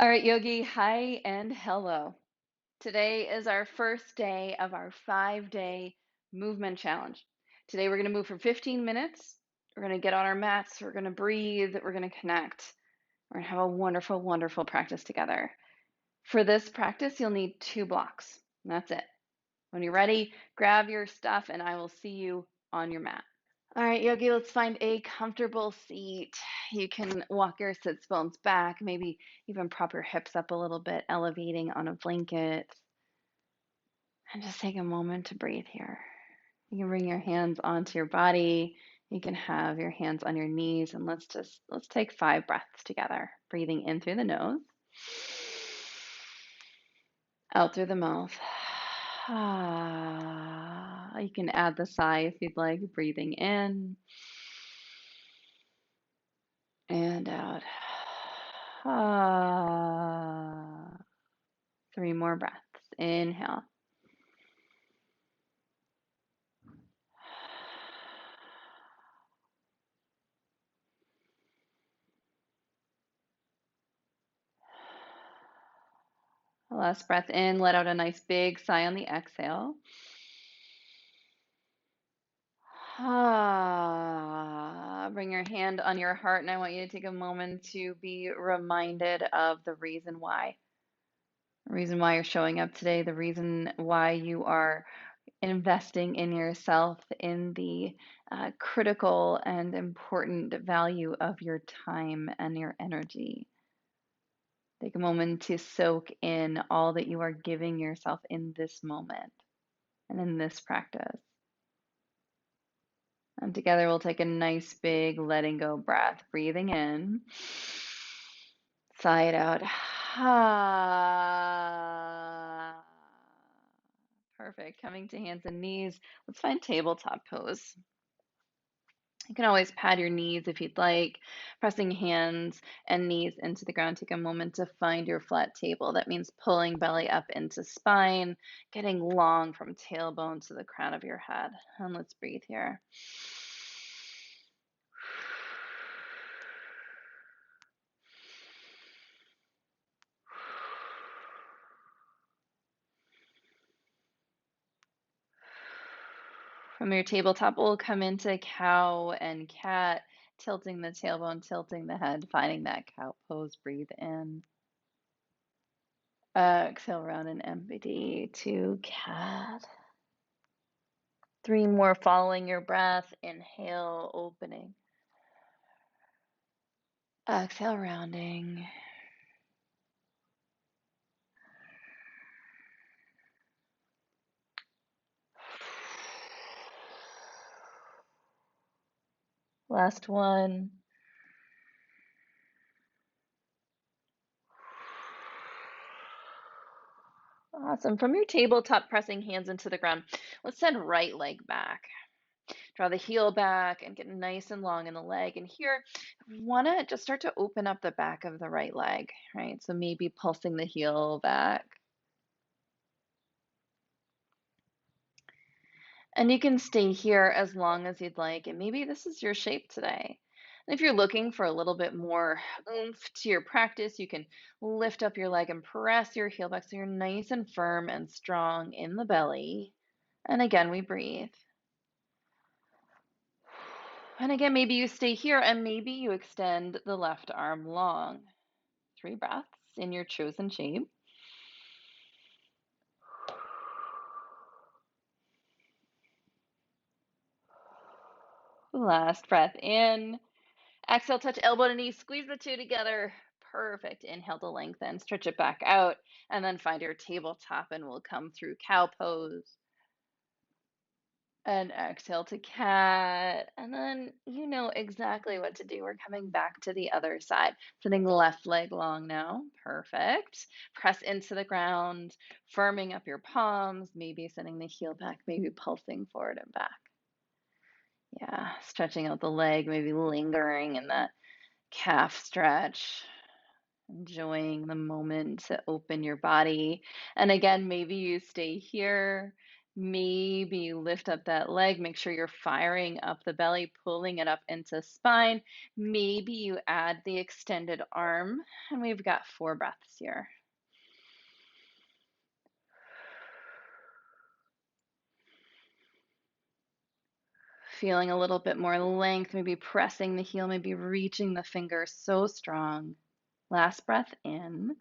All right, Yogi, hi and hello. Today is our first day of our 5-day movement challenge. Today we're going to move for 15 minutes. We're going to get on our mats. We're going to breathe. We're going to connect. We're going to have a wonderful, wonderful practice together. For this practice, you'll need 2 blocks. And that's it. When you're ready, grab your stuff and I will see you on your mat. All right, Yogi, let's find a comfortable seat. You can walk your sits bones back, maybe even prop your hips up a little bit, elevating on a blanket. And just take a moment to breathe here. You can bring your hands onto your body. You can have your hands on your knees, and let's take 5 breaths together. Breathing in through the nose, out through the mouth. You can add the sigh if you'd like, breathing in and out. 3 more breaths. Inhale. Last breath in, let out a nice big sigh on the exhale. Bring your hand on your heart, and I want you to take a moment to be reminded of the reason why. The reason why you're showing up today, the reason why you are investing in yourself, in the critical and important value of your time and your energy. Take a moment to soak in all that you are giving yourself in this moment and in this practice. And together we'll take a nice big letting go breath, breathing in, sigh it out. Perfect. Coming to hands and knees. Let's find tabletop pose. You can always pad your knees if you'd like, pressing hands and knees into the ground. Take a moment to find your flat table. That means pulling belly up into spine, getting long from tailbone to the crown of your head. And let's breathe here. From your tabletop, we'll come into cow and cat, tilting the tailbone, tilting the head, finding that cow pose. Breathe in. Exhale, round and empty to cat. 3 more following your breath. Inhale, opening. Exhale, rounding. Last one. Awesome. From your tabletop, pressing hands into the ground, let's send right leg back. Draw the heel back and get nice and long in the leg. And here, we want to just start to open up the back of the right leg, right? So maybe pulsing the heel back. And you can stay here as long as you'd like. And maybe this is your shape today. And if you're looking for a little bit more oomph to your practice, you can lift up your leg and press your heel back so you're nice and firm and strong in the belly. And again, we breathe. And again, maybe you stay here and maybe you extend the left arm long. 3 breaths in your chosen shape. Last breath in. Exhale, touch elbow to knee, squeeze the 2 together. Perfect. Inhale to lengthen, stretch it back out, and then find your tabletop and we'll come through cow pose. And exhale to cat. And then you know exactly what to do. We're coming back to the other side. Sitting left leg long now. Perfect. Press into the ground, firming up your palms, maybe sending the heel back, maybe pulsing forward and back. Yeah, stretching out the leg, maybe lingering in that calf stretch. Enjoying the moment to open your body. And again, maybe you stay here. Maybe lift up that leg. Make sure you're firing up the belly, pulling it up into spine. Maybe you add the extended arm, and we've got 4 breaths here. Feeling a little bit more length, maybe pressing the heel, maybe reaching the finger so strong. Last breath in.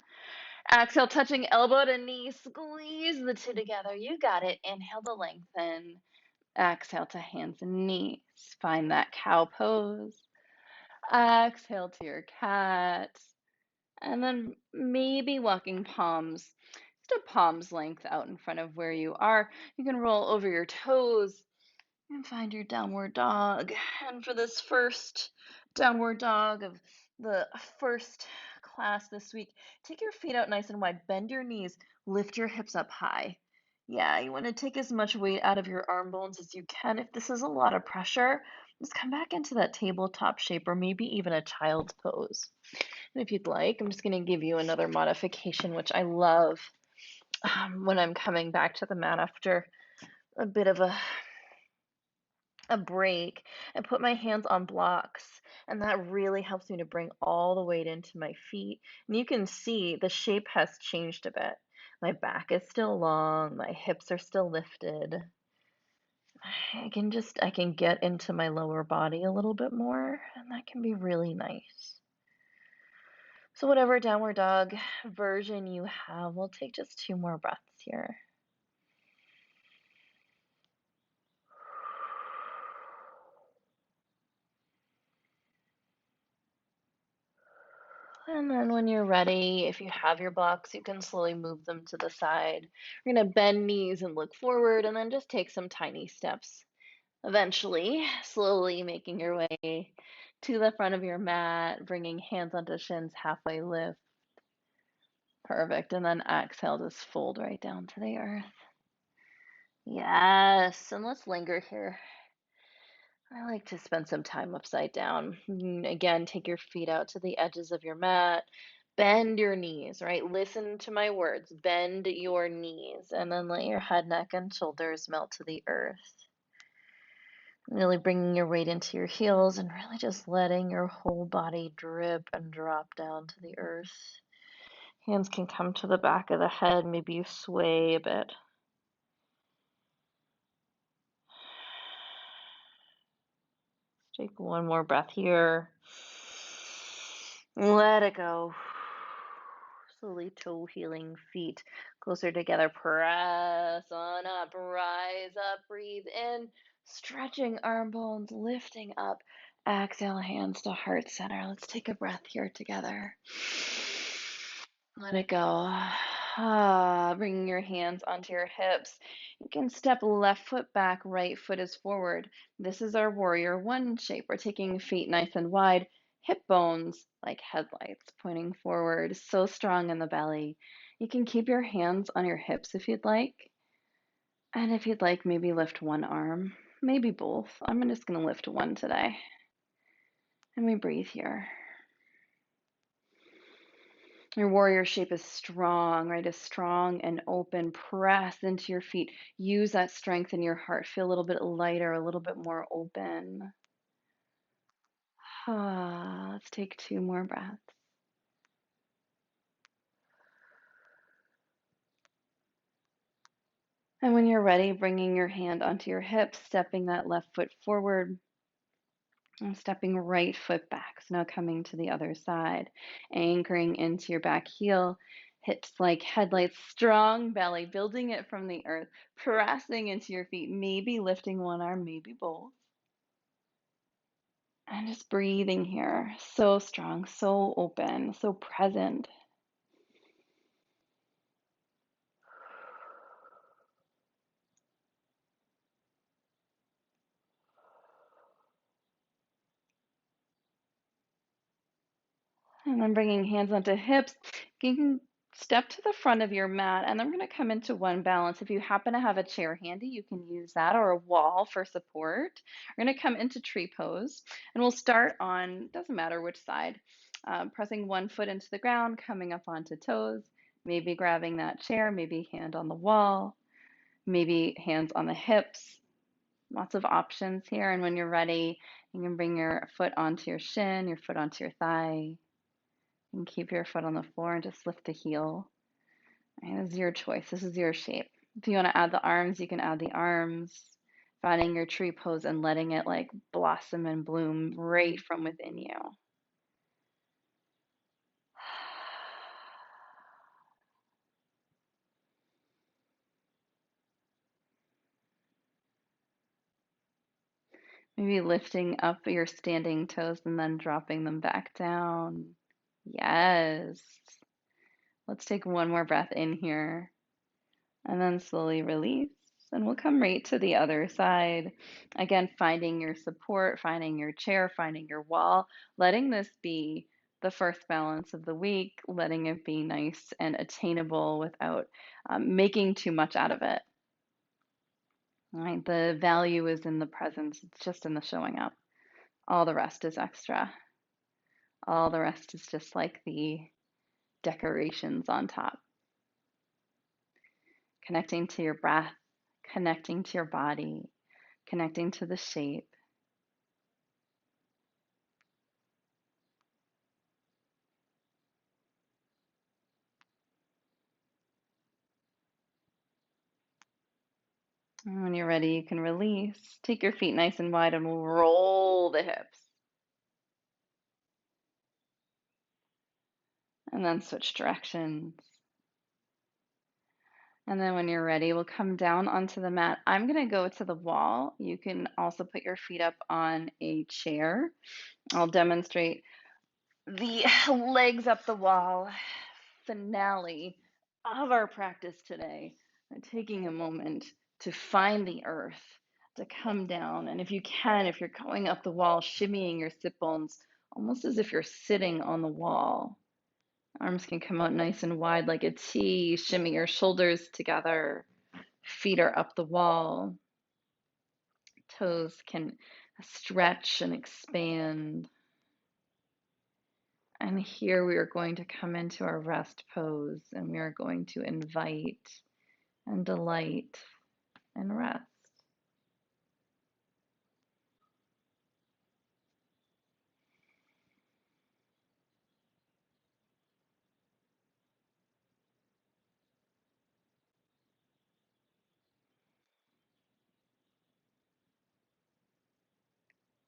Exhale, touching elbow to knee, squeeze the two together. You got it. Inhale to lengthen. Exhale to hands and knees. Find that cow pose. Exhale to your cat. And then maybe walking palms, just a palm's length out in front of where you are. You can roll over your toes and find your downward dog. And for this first downward dog of the first class this week, take your feet out nice and wide, bend your knees, lift your hips up high. Yeah, you want to take as much weight out of your arm bones as you can. If this is a lot of pressure, just come back into that tabletop shape or maybe even a child's pose. And if you'd like, I'm just going to give you another modification, which I love when I'm coming back to the mat after a bit of a break, and put my hands on blocks, and that really helps me to bring all the weight into my feet. And you can see the shape has changed a bit. My back is still long, my hips are still lifted. I can get into my lower body a little bit more, and that can be really nice. So whatever downward dog version you have, we'll take just 2 more breaths here. And then when you're ready, if you have your blocks, you can slowly move them to the side. We're going to bend knees and look forward, and then just take some tiny steps. Eventually, slowly making your way to the front of your mat, bringing hands onto shins, halfway lift. Perfect. And then exhale, just fold right down to the earth. Yes. And let's linger here. I like to spend some time upside down. Again, take your feet out to the edges of your mat. Bend your knees, right? Listen to my words. Bend your knees, and then let your head, neck, and shoulders melt to the earth. Really bringing your weight into your heels and really just letting your whole body drip and drop down to the earth. Hands can come to the back of the head. Maybe you sway a bit. Take one more breath here. Let it go. Slowly toe healing feet closer together. Press on up. Rise up. Breathe in. Stretching arm bones. Lifting up. Exhale, hands to heart center. Let's take a breath here together. Let it go. Bringing your hands onto your hips. You can step left foot back, right foot is forward. This is our warrior one shape. We're taking feet nice and wide, hip bones like headlights pointing forward, so strong in the belly. You can keep your hands on your hips if you'd like. And if you'd like, maybe lift one arm, maybe both. I'm just going to lift one today. And we breathe here. Your warrior shape is strong, right? Is strong and open. Press into your feet. Use that strength in your heart. Feel a little bit lighter, a little bit more open. Let's take 2 more breaths. And when you're ready, bringing your hand onto your hip, stepping that left foot forward, and stepping right foot back. So now coming to the other side, anchoring into your back heel, hips like headlights, strong belly, building it from the earth, pressing into your feet, maybe lifting one arm, maybe both. And just breathing here, so strong, so open, so present. And then bringing hands onto hips, you can step to the front of your mat, and then we're going to come into one balance. If you happen to have a chair handy, you can use that or a wall for support. We're going to come into tree pose, and we'll start on, doesn't matter which side, pressing one foot into the ground, coming up onto toes, maybe grabbing that chair, maybe hand on the wall. maybe hands on the hips. Lots of options here. And when you're ready, you can bring your foot onto your shin, your foot onto your thigh, and keep your foot on the floor and just lift the heel. And this is your choice. This is your shape. If you want to add the arms, you can add the arms, finding your tree pose and letting it like blossom and bloom right from within you. Maybe lifting up your standing toes and then dropping them back down. Yes. Let's take one more breath in here and then slowly release. And we'll come right to the other side. Again, finding your support, finding your chair, finding your wall, letting this be the first balance of the week, letting it be nice and attainable without making too much out of it. Right? The value is in the presence, it's just in the showing up. All the rest is extra. All the rest is just like the decorations on top. Connecting to your breath, connecting to your body, connecting to the shape. And when you're ready, you can release. Take your feet nice and wide and we'll roll the hips. And then switch directions. And then when you're ready, we'll come down onto the mat. I'm going to go to the wall. You can also put your feet up on a chair. I'll demonstrate the legs up the wall finale of our practice today. And taking a moment to find the earth, to come down. And if you can, if you're going up the wall, shimmying your sit bones, almost as if you're sitting on the wall. Arms can come out nice and wide like a T. Shimmy your shoulders together. Feet are up the wall. Toes can stretch and expand. And here we are going to come into our rest pose and we are going to invite and delight and rest.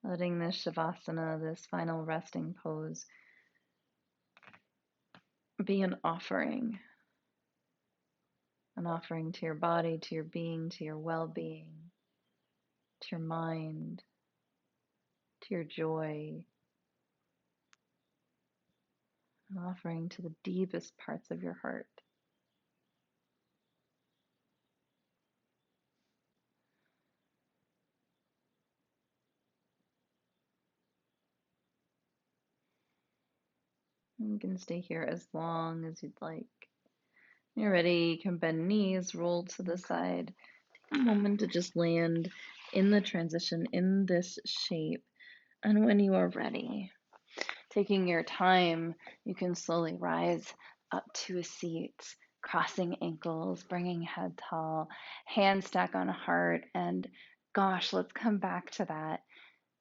Letting this Shavasana, this final resting pose, be an offering to your body, to your being, to your well-being, to your mind, to your joy, an offering to the deepest parts of your heart. You can stay here as long as you'd like. When you're ready, you can bend knees, roll to the side. Take a moment to just land in the transition, in this shape. And when you are ready, taking your time, you can slowly rise up to a seat, crossing ankles, bringing head tall, hand stack on heart. And gosh, let's come back to that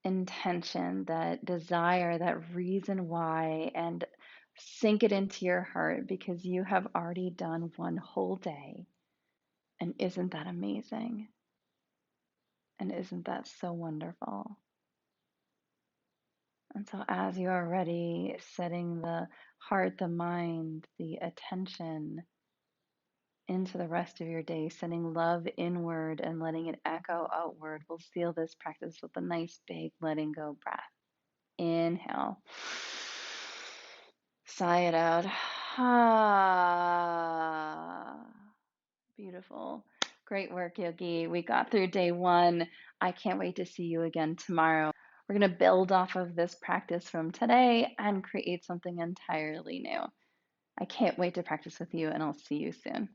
intention, that desire, that reason why, and sink it into your heart because you have already done one whole day. And isn't that amazing? And isn't that so wonderful? And so, as you are ready, setting the heart, the mind, the attention into the rest of your day, sending love inward and letting it echo outward, we'll seal this practice with a nice big letting go breath. Inhale. Sigh it out. Ah, beautiful. Great work, Yogi. We got through day one. I can't wait to see you again tomorrow. We're going to build off of this practice from today and create something entirely new. I can't wait to practice with you, and I'll see you soon.